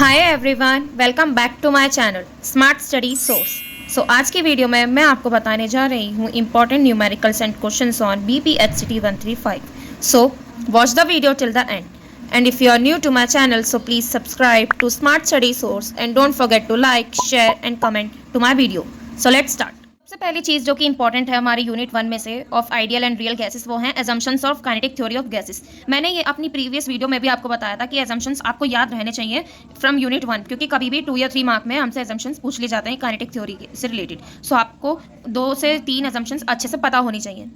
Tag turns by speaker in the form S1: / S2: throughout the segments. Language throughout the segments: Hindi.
S1: Hi everyone, welcome back to my channel smart study source. आज की वीडियो में मैं आपको बताने जा रही हूँ important numericals and questions on BPHCT 135। So watch the video till the end, and if you are new to my channel, so please subscribe to Smart Study Source and don't forget to like, share and comment to my video. So let's start. सबसे पहली चीज़ जो कि इंपॉर्टेंट है हमारी यूनिट 1 में से of ideal and real gases, वो हैं assumptions of kinetic theory of gases. मैंने ये अपनी प्रीवियस वीडियो में भी आपको बताया था कि एजम्पशंस आपको याद रहने चाहिए फ्रॉम यूनिट 1, क्योंकि कभी भी 2 या 3 मार्क में हमसे एजम्पशंस पूछ लिए जाते हैं काइनेटिक थ्योरी से रिलेटेड। सो आपको 2 से 3 एजम्पशंस अच्छे से पता होनी चाहिए।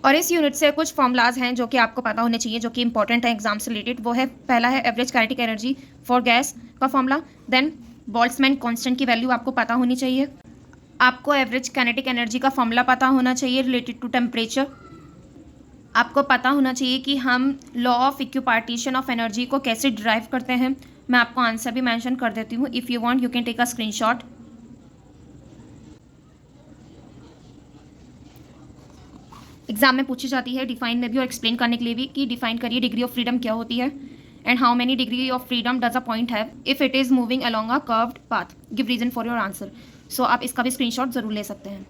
S1: और इस यूनिट से कुछ फॉर्मूलाज हैं जो कि आपको पता होने चाहिए, जो कि इंपॉर्टेंट है एग्जाम से रिलेटेड। वो है, पहला है average kinetic energy for gas का फॉर्मूला। देन बोल्ट्जमैन कांस्टेंट की वैल्यू आपको पता होनी चाहिए। आपको एवरेज काइनेटिक एनर्जी का फॉर्मूला पता होना चाहिए रिलेटेड टू टेम्परेचर। आपको पता होना चाहिए कि हम law of equipartition of energy को कैसे ड्राइव करते हैं। मैं आपको आंसर भी मेंशन कर देती हूँ। If you want you can take a screenshot. Exam में पूछी जाती है डिफाइन में भी और एक्सप्लेन करने के लिए भी कि डिफाइन करिए डिग्री ऑफ फ्रीडम क्या होती है and how many degree of freedom does a point have if it is moving along a curved path. Give reason for your answer. So आप इसका भी स्क्रीनशॉट ज़रूर ले सकते हैं।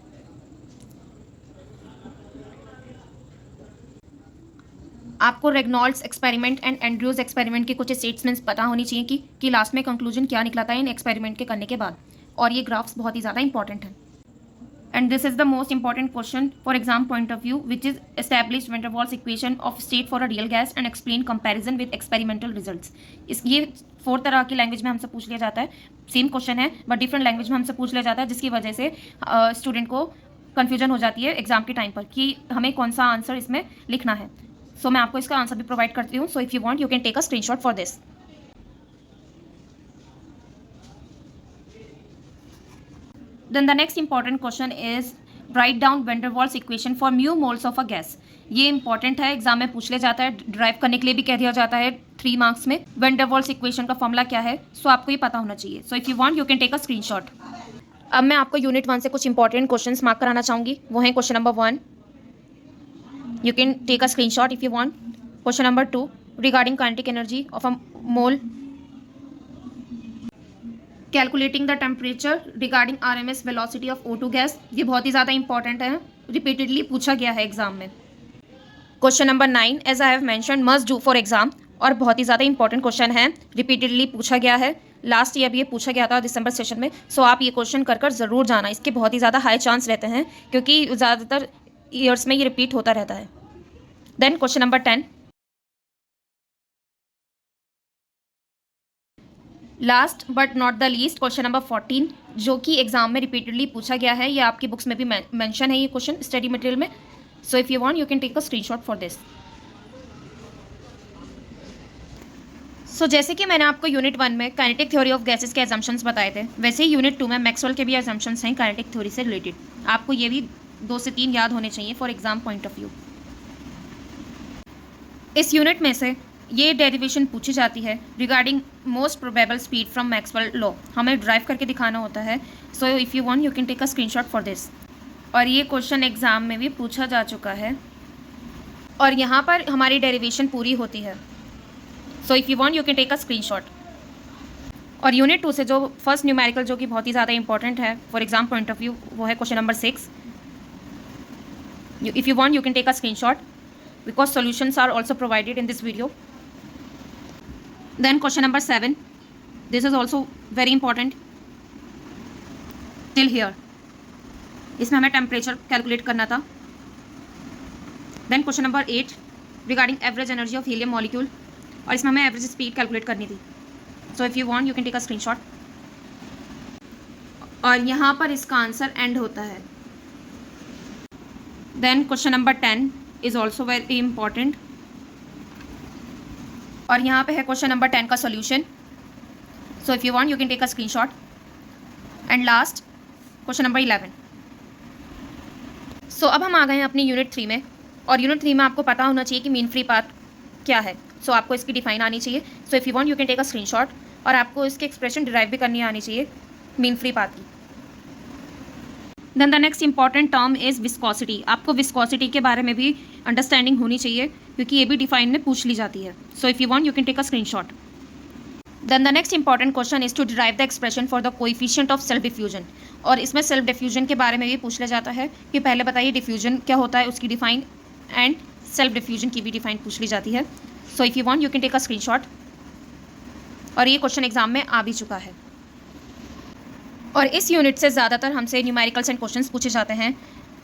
S1: आपको Reynolds experiment and Andrews experiment की कुछ स्टेटमेंट्स पता होनी चाहिए कि लास्ट में कंक्लूजन क्या निकला था इन एक्सपेरिमेंट के करने के बाद। और ये ग्राफ्स बहुत ही ज़्यादा इंपॉर्टेंट हैं। And this is the most important question for exam point of view, which is establish van der Waals equation of state for a real gas and explain comparison with experimental results। ये 4 तरह की लैंग्वेज में हमसे पूछ लिया जाता है। सेम क्वेश्चन है बट डिफरेंट लैंग्वेज में हमसे पूछ लिया जाता है, जिसकी वजह से स्टूडेंट को कन्फ्यूजन हो जाती है एग्जाम के टाइम पर कि हमें कौन सा आंसर इसमें लिखना है। सो मैं आपको इसका आंसर भी प्रोवाइड करती हूँ। So if you want you can take a screenshot for this. Then the next important question is write down van der Waals equation for mu moles of a gas। ये इंपॉर्टेंट है, एग्जाम में पूछ ले जाता है, ड्राइव करने के लिए भी कह दिया जाता है 3 मार्क्स में। van der Waals इक्वेशन का फॉर्मूला क्या है, सो आपको ये पता होना चाहिए। So if you want you can take a screenshot. अब मैं आपको यूनिट 1 से कुछ इंपॉर्टेंट क्वेश्चंस मार्क कराना चाहूँगी। वो हैं question number 1, you can take a screenshot if you want. Question number 2, regarding kinetic energy of a mole, calculating the temperature regarding RMS velocity of O2 gas. ये बहुत ही ज़्यादा इंपॉर्टेंट है, रिपीटेडली पूछा गया है एग्जाम में। Question number 9, as I have mention must do for exam, और बहुत ही ज़्यादा इंपॉर्टेंट क्वेश्चन है, रिपीटेडली पूछा गया है। लास्ट ईयर भी ये पूछा गया था दिसंबर सेशन में। सो आप ये क्वेश्चन कर ज़रूर जाना, इसके बहुत ही ज़्यादा हाई चांस रहते हैं क्योंकि ज़्यादातर ईयर्स में ये रिपीट होता रहता है। Then question number 10, last but not the least question number 14, जो कि एग्जाम में रिपीटेडली पूछा गया है। ये आपकी बुक्स में भी मेंशन है ये क्वेश्चन स्टडी मटेरियल में। So if you want you can take a screenshot for this. So जैसे कि मैंने आपको यूनिट 1 में काइनेटिक थ्योरी ऑफ गैसेस के एजम्पशंस बताए थे, वैसे ही यूनिट 2 में मैक्सवेल के भी एजम्पशंस हैं काइनेटिक थ्योरी से रिलेटेड। आपको ये भी 2 से 3 याद होने चाहिए for exam point of view. इस यूनिट में से ये डेरिवेशन पूछी जाती है regarding most probable speed from Maxwell law. हमें ड्राइव करके दिखाना होता है। So if you want you can take a screenshot for this. और ये क्वेश्चन एग्जाम में भी पूछा जा चुका है और यहाँ पर हमारी डेरिवेशन पूरी होती है। So if you want you can take a screenshot. और यूनिट 2 से जो फर्स्ट न्यूमेरिकल जो कि बहुत ही ज़्यादा इंपॉर्टेंट है for exam point of view, वो है question number 6। If you want you can take a screenshot because solutions are also provided in this video. Then question number 7, this is also very important till here। इसमें हमें टेम्परेचर कैलकुलेट करना था। Then question number 8, regarding average energy of helium molecule, और इसमें हमें एवरेज स्पीड कैलकुलेट करनी थी। So if you want you can take a screenshot। और यहाँ पर इसका आंसर एंड होता है। Then question number 10 is also very important, और यहाँ पे है क्वेश्चन नंबर 10 का solution. So if you want you can take a screenshot. And last question number 11। सो अब हम आ गए हैं अपनी यूनिट 3 में, और यूनिट 3 में आपको पता होना चाहिए कि मीन फ्री पाथ क्या है। सो आपको इसकी डिफाइन आनी चाहिए। So if you want you can take a screenshot, और आपको इसकी एक्सप्रेशन डिराइव भी करनी आनी चाहिए मीन फ्री पाथ की। Then the next important term is viscosity. आपको विस्कोसिटी के बारे में भी अंडरस्टैंडिंग होनी चाहिए क्योंकि ये भी डिफाइन में पूछ ली जाती है। So if you want you can take a screenshot. Then the next important question is to derive the expression for the coefficient of self diffusion. और इसमें सेल्फ डिफ्यूजन के बारे में भी पूछ लिया जाता है कि पहले बताइए डिफ्यूजन क्या होता है, उसकी डिफाइन, एंड सेल्फ डिफ्यूजन की भी डिफाइन पूछ ली जाती है। So if you want you can take a screenshot. और ये क्वेश्चन एग्जाम में आ भी चुका है। और इस यूनिट से ज़्यादातर हमसे न्यूमेरिकल्स एंड क्वेश्चंस पूछे जाते हैं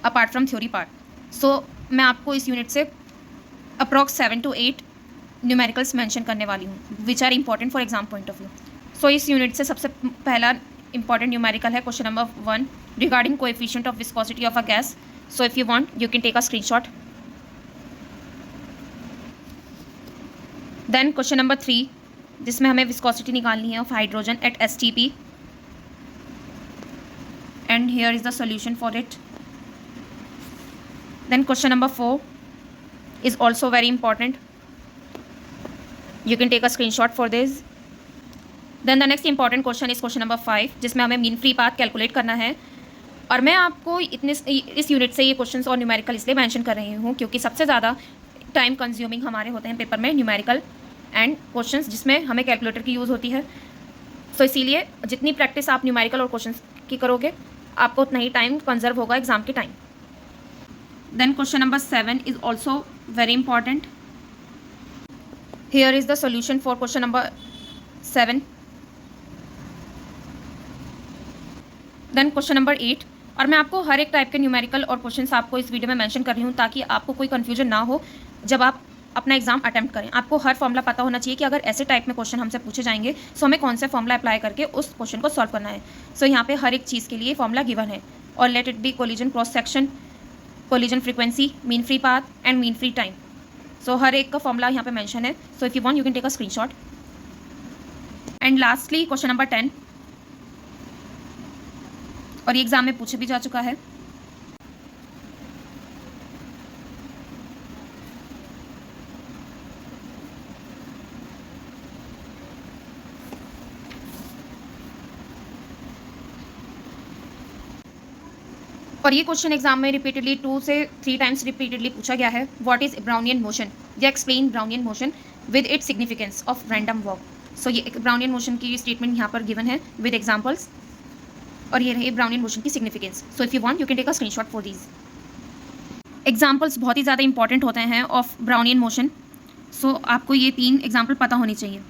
S1: अपार्ट फ्रॉम थ्योरी पार्ट। सो मैं आपको इस यूनिट से अप्रॉक्स 7 to 8 न्यूमेरिकल्स मेंशन करने वाली हूँ which are important for exam point of view. So इस यूनिट से सबसे पहला इंपॉर्टेंट न्यूमेरिकल है question number 1 regarding coefficient of viscosity of a gas. So if you want you can take a screenshot. Then question number 3 जिसमें हमें विस्कोसिटी निकालनी है of hydrogen at STP, and here is the solution for it. Then question number 4 is also very important. You can take a screenshot for this. Then the next important question is question number 5 जिसमें हमें मीन फ्री पाथ कैलकुलेट करना है। और मैं आपको इस यूनिट से ये क्वेश्चंस और न्यूमेरिकल इसलिए मेंशन कर रही हूँ क्योंकि सबसे ज़्यादा टाइम कंज्यूमिंग हमारे होते हैं पेपर में न्यूमेरिकल एंड क्वेश्चंस जिसमें हमें कैलकुलेटर की यूज़ होती है। सो इसीलिए जितनी प्रैक्टिस आप न्यूमेरिकल और क्वेश्चंस की करोगे आपको उतना ही टाइम कंजर्व होगा एग्जाम के time. Then question number 7 is also very important. Here is the solution for question number 7। Then question number 8। और मैं आपको हर एक टाइप के न्यूमेरिकल और क्वेश्चंस आपको इस वीडियो में मेंशन कर रही हूँ ताकि आपको कोई कन्फ्यूजन ना हो जब आप अपना एग्जाम अटेम्प्ट करें। आपको हर फॉर्मूला पता होना चाहिए कि अगर ऐसे टाइप में क्वेश्चन हमसे पूछे जाएंगे सो हमें कौन से फॉर्मूला अप्लाई करके उस क्वेश्चन को सॉल्व करना है। सो यहाँ पे हर एक चीज़ के लिए फॉर्मूला गिवन है। और let it be collision cross section, collision frequency, mean free path and mean free time. So हर एक का फॉर्मूला यहाँ पे मेंशन है। So if you want you can take a screenshot. And lastly question number 10 और ये एग्जाम में पूछे भी जा चुका है। और ये क्वेश्चन एग्जाम में रिपीटेडली 2 से 3 टाइम्स रिपीटेडली पूछा गया है। व्हाट इज ब्राउनियन मोशन या explain Brownian motion with its significance of random walk. So ये ब्राउनियन मोशन की स्टेटमेंट यहाँ पर गिवन है विद एग्जाम्पल्स और ये रही ब्राउनियन मोशन की significance. So if you want you can take a screenshot for these examples. बहुत ही ज़्यादा इंपॉर्टेंट होते हैं ऑफ ब्राउनियन मोशन। सो आपको ये 3 एग्जाम्पल पता होनी चाहिए।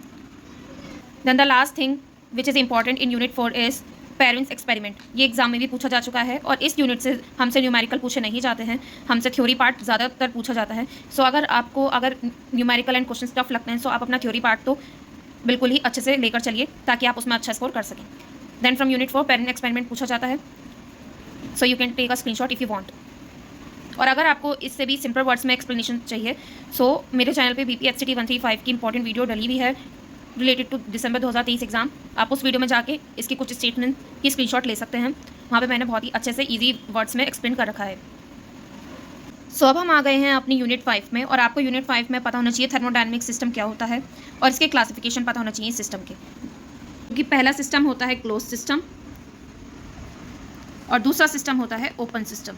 S1: Then the last thing which is important in unit 4 is Perrin's experiment. ये एग्जाम में भी पूछा जा चुका है और इस यूनिट से हमसे न्यूमेरिकल पूछे नहीं जाते हैं, हमसे थ्योरी पार्ट ज़्यादातर पूछा जाता है। सो अगर न्यूमेरिकल एंड क्वेश्चन टफ लगते हैं सो आप अपना थ्योरी पार्ट तो बिल्कुल ही अच्छे से लेकर चलिए ताकि आप उसमें अच्छा स्कोर कर सकें। Then from unit 4 Perrin experiment पूछा जाता है। So you can take a screenshot if you want. और अगर आपको इससे भी सिंपल वर्ड्स में एक्सप्लेनेशन चाहिए सो मेरे चैनल पे BPHCT 135 की इंपॉर्टेंट वीडियो डली हुई है रिलेटेड टू दिसंबर 2023 एग्जाम। आप उस वीडियो में जाके इसके कुछ स्टेटमेंट की स्क्रीनशॉट ले सकते हैं। वहाँ पे मैंने बहुत ही अच्छे से इजी वर्ड्स में एक्सप्लेन कर रखा है। सो अब हम आ गए हैं अपनी यूनिट 5 में और आपको यूनिट 5 में पता होना चाहिए थर्मोडायनेमिक सिस्टम क्या होता है और इसके क्लासिफिकेशन पता होना चाहिए सिस्टम के। क्योंकि पहला सिस्टम होता है क्लोज सिस्टम और दूसरा सिस्टम होता है open system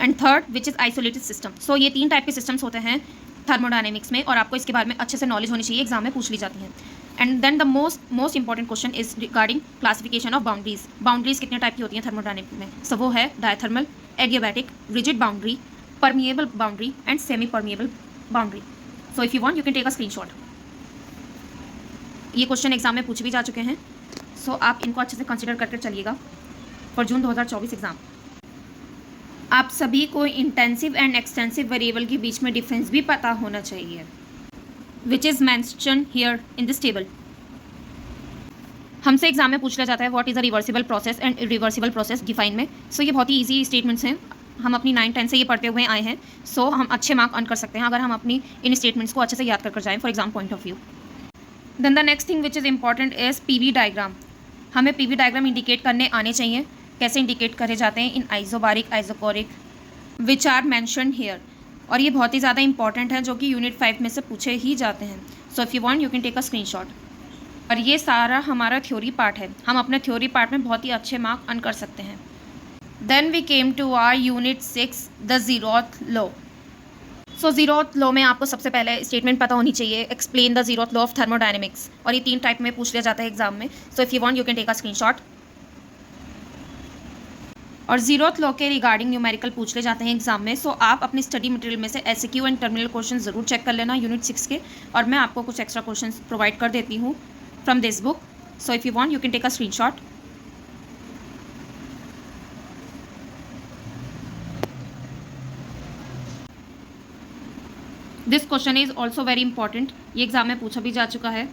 S1: and third which is isolated system. So ये 3 टाइप के सिस्टम्स होते हैं थर्मोडायनेमिक्स में और आपको इसके बारे में अच्छे से नॉलेज होनी चाहिए, एग्जाम में पूछ ली जाती हैं। And then the most important question is regarding classification of boundaries. Boundaries कितने टाइप की होती हैं थर्मोडायनेमिक में? सो वो है diathermal, adiabatic, rigid boundary, permeable boundary and semi permeable boundary. So if you want you can take a screenshot. ये क्वेश्चन एग्जाम में पूछ भी जा चुके हैं। सो आप इनको अच्छे से कंसिडर करके चलिएगा फॉर जून 2024 एग्जाम। आप सभी को इंटेंसिव एंड एक्सटेंसिव वेरिएबल के बीच में डिफरेंस भी पता होना चाहिए which is mentioned here in this table. हमसे एग्जाम में पूछ लिया जाता है what is a reversible process and irreversible process define में। सो ये बहुत ही ईजी स्टेटमेंट्स हैं, हम अपनी 9-10 से ये पढ़ते हुए आए हैं। सो हम अच्छे मार्क अर्न कर सकते हैं अगर हम अपनी इन स्टेटमेंट्स को अच्छे से याद कर जाएँ for exam point of view. Then the next thing which is important is PV diagram. हमें PV डायग्राम इंडिकेट करने आने चाहिए। कैसे इंडिकेट करे जाते हैं? In isobaric, isochoric which are mentioned here. और ये बहुत ही ज़्यादा इंपॉर्टेंट है जो कि यूनिट 5 में से पूछे ही जाते हैं। So if you want you can take a screenshot. और ये सारा हमारा थ्योरी पार्ट है, हम अपने थ्योरी पार्ट में बहुत ही अच्छे मार्क अर्न कर सकते हैं। Then we came to our unit 6 the zeroth law. So zeroth law में आपको सबसे पहले स्टेटमेंट पता होनी चाहिए, explain the zeroth law of thermodynamics, और ये 3 टाइप में पूछ लिया जाता है एग्जाम में. So if you want you can take a screenshot. और जीरोथ लॉ के रिगार्डिंग न्यूमेरिकल पूछ ले जाते हैं एग्जाम में. सो आप अपनी स्टडी मटेरियल में से एसक्यू एंड टर्मिनल क्वेश्चन जरूर चेक कर लेना यूनिट 6 के, और मैं आपको कुछ एक्स्ट्रा क्वेश्चन प्रोवाइड कर देती हूँ from this book. So if you want you can take a screenshot. This question is also very important. ये एग्जाम में पूछा भी जा चुका है.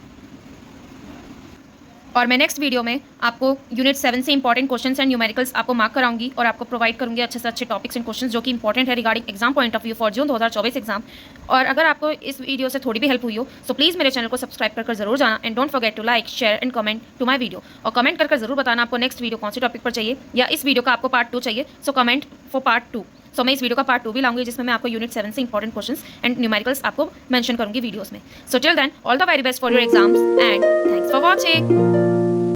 S1: और मैं नेक्स्ट वीडियो में आपको यूनिट 7 से इंपॉर्टेंट क्वेश्चंस एंड न्यूमेरिकल्स आपको मार्क कराऊंगी और आपको प्रोवाइड करूंगी अच्छे से अच्छे टॉपिक्स एंड क्वेश्चंस जो कि इंपॉर्टेंट है regarding exam point of view for June 2024 exam. और अगर आपको इस वीडियो से थोड़ी भी हेल्प हुई हो सो प्लीज़ मेरे चैनल को सब्सक्राइब कर जरूर जाना and don't forget to like share and comment to my video. और कमेंट कर जरूर बताना आपको नेक्स्ट वीडियो कौन से टॉपिक पर चाहिए, या इस वीडियो का आपको पार्ट 2 चाहिए. So comment for part 2. सो मैं इस वीडियो का पार्ट 2 भी लाऊंगी जिसमें मैं आपको यूनिट 7 से इंपॉर्टेंट क्वेश्चंस एंड न्यूमेरिकल्स आपको मेंशन करूंगी वीडियोस में. So till then all the very best for your exams and thanks for watching.